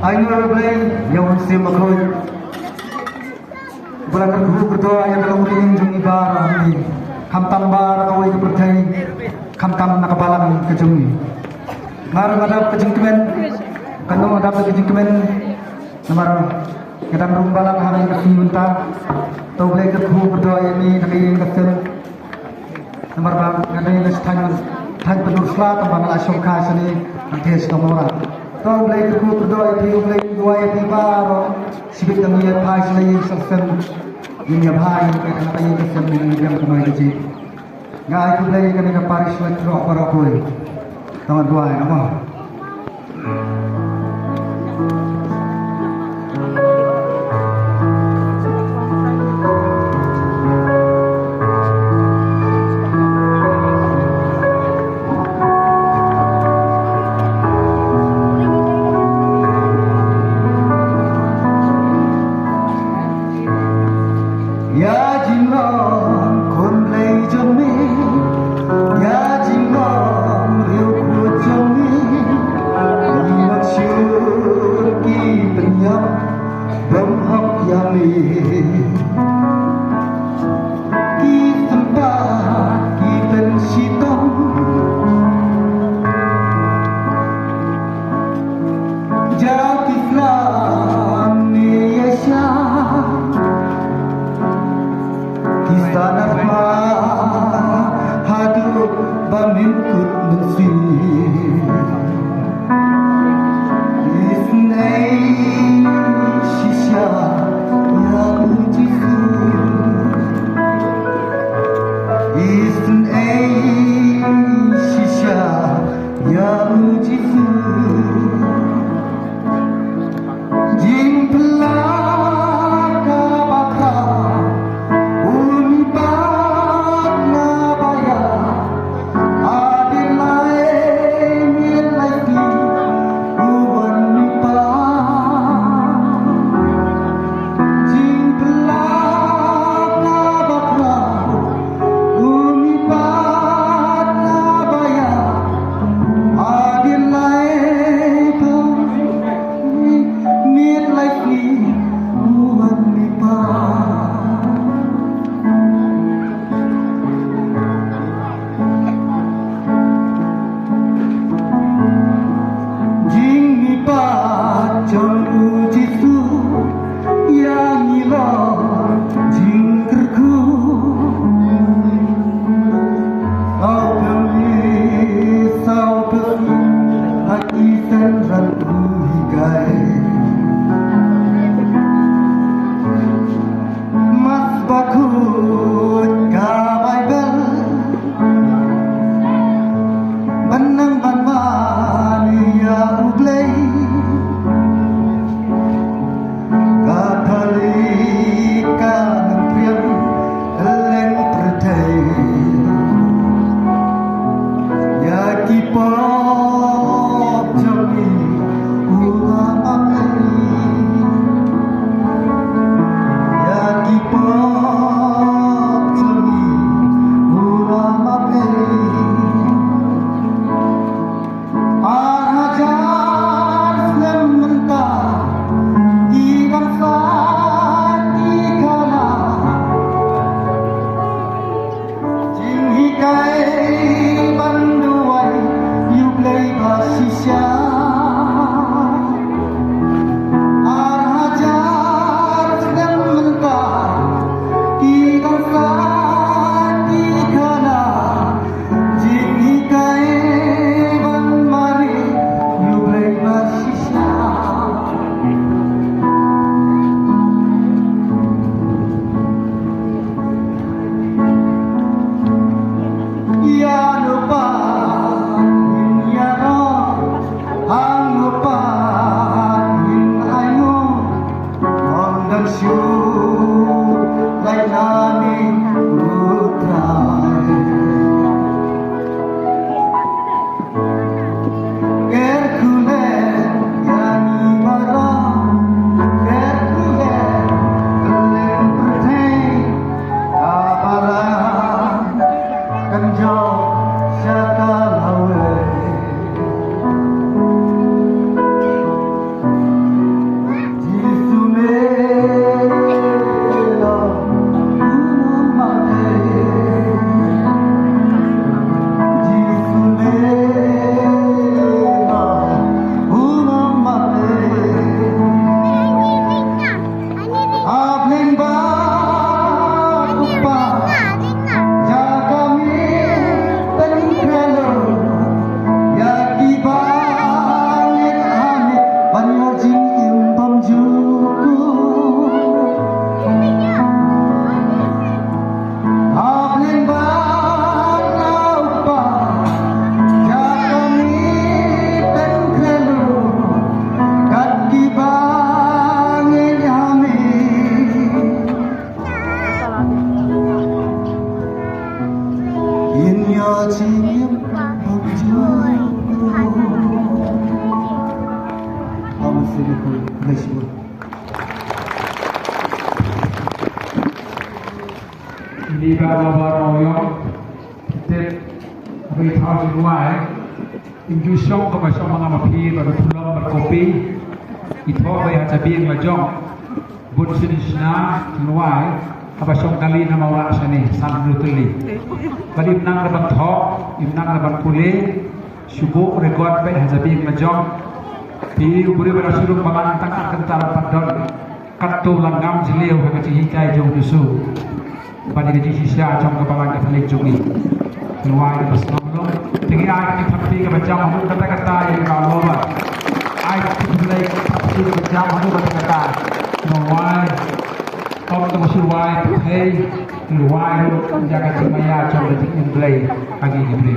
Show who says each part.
Speaker 1: Ai ngor blai yang sim makoi berakan guru berdoa yang dalam ring jungi bar ni kamtam bar kawai ke pertai kamtam nakabalang ke jungi mar madap ke jengkemen kanu madap ke jengkemen namar kadang rumbalang hari ke siunta tau blai ke guru berdoa yang ni nakai ke sen namar bang kadang ke tan penur slat tambang asyongka sini antes nomora tau blai ke guru berdoa yang blai dua yang baro sibit kami ya pai selai sen ini bahaya kerana kaya kesan dengan kemari kecil. Ngai tu lagi kena keparis lagi roh para koi. Tamat dua apa? Ya jinglong kon lay jami ya jinglong riu ku jami limak syur ki penyap bom hok yami ki tempat ki pensitong jati flam ni yasha Kisanat ma hadu bamimkut mensi Isnai shisha yang jisu Isnai shisha yang jisu Jing pelaka baka Ayam
Speaker 2: Ini bawa royong kita beri tahu semua injusong ke masuk mengamati baru pulang berkopi itu bayar cabai ngajong bun sinisna luai apa song kali nama orang sini sambil tuli pada imnang lebat thok imnang lebat pule syukur rekod bayar cabai ngajong di beri berasuruh pangan tangkap kentara padon katu langgam jeliau kecil hikai jong dusu pada gaji sisa trong kebangan kepalik jungi luai pas ngomong tinggi ayat ini tapi kebaca ngomong kata-kata yang kalau ayat mulai tapi kebaca ngomong kata-kata luai om tu masih luai hey luai jaga cemaya trong detik mulai pagi ini